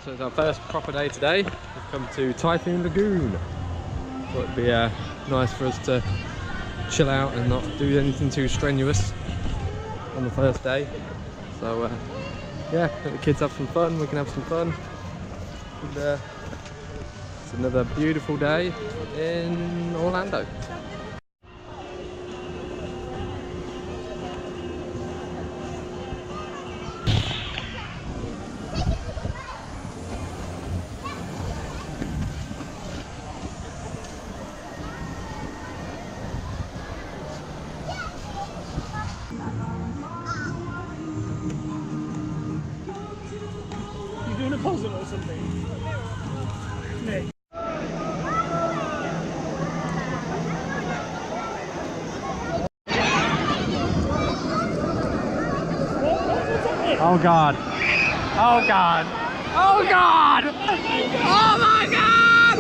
So it's our first proper day today. We've come to Typhoon Lagoon. Thought it'd be nice for us to chill out and not do anything too strenuous on the first day. So yeah, let the kids have some fun, we can have some fun. And, it's another beautiful day in Orlando. Doing a puzzle or something? Nick. Oh god. Oh god. Oh god. Oh my god.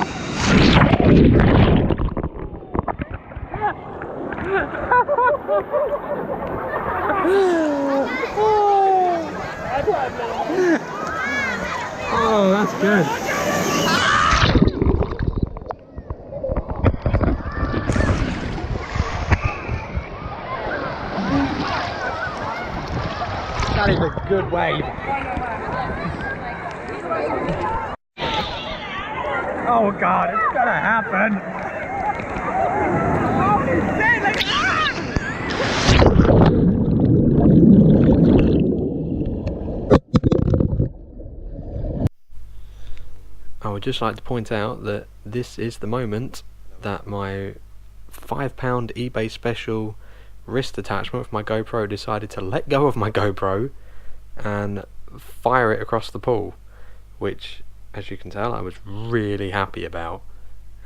Oh, that's good. That is a good wave. Oh god, it's gonna happen. I would just like to point out that this is the moment that my £5 eBay special wrist attachment for my GoPro decided to let go of my GoPro and fire it across the pool, which, as you can tell, I was really happy about,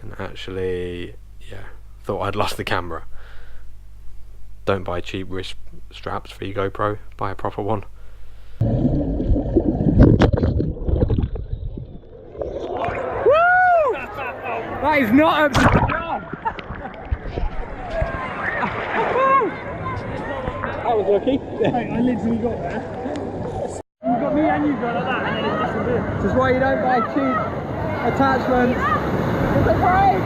and actually, yeah, thought I'd lost the camera. Don't buy cheap wrist straps for your GoPro, buy a proper one. That is not a That was lucky. Hey, I literally got there. You got me and you got like that, and then it disappeared. This is why you don't buy cheap attachments. It's a break!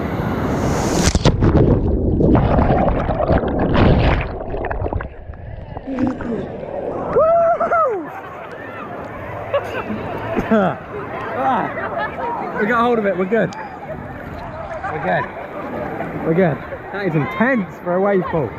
We got hold of it, we're good. We're good. We're good. That is intense for a wave pool.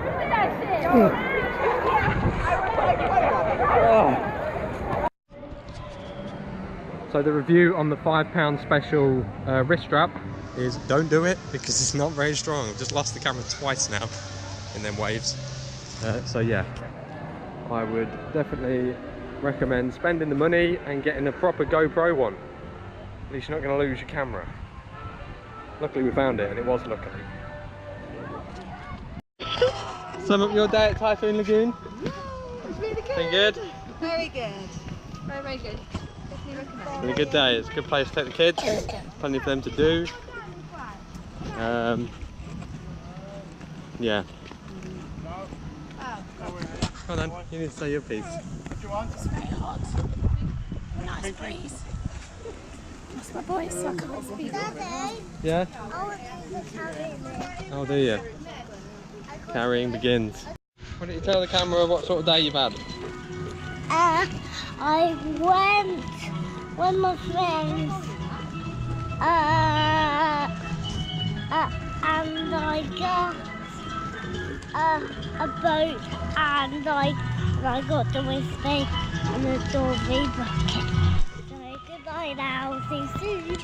So the review on the £5 special wrist strap is don't do it because it's not very strong. I've just lost the camera twice now in them waves. So yeah, I would definitely recommend spending the money and getting a proper GoPro one. At least you're not going to lose your camera. Luckily we found it, and it was lucky. Sum up your day at Typhoon Lagoon. It's really good. Been good? Very good. Very, very good. Definitely recommend. It's been a good day. It's a good place to take the kids. Plenty for them to do. Yeah. Hold on, you need to say your piece. It's very hot. Nice breeze. That's my voice, so I can't speak. Yeah? Oh, do you? Carrying begins. Why don't you tell the camera what sort of day you've had? I went with my friends and I got a boat and I got the whiskey and the Dorby bucket. So good night now, see you soon.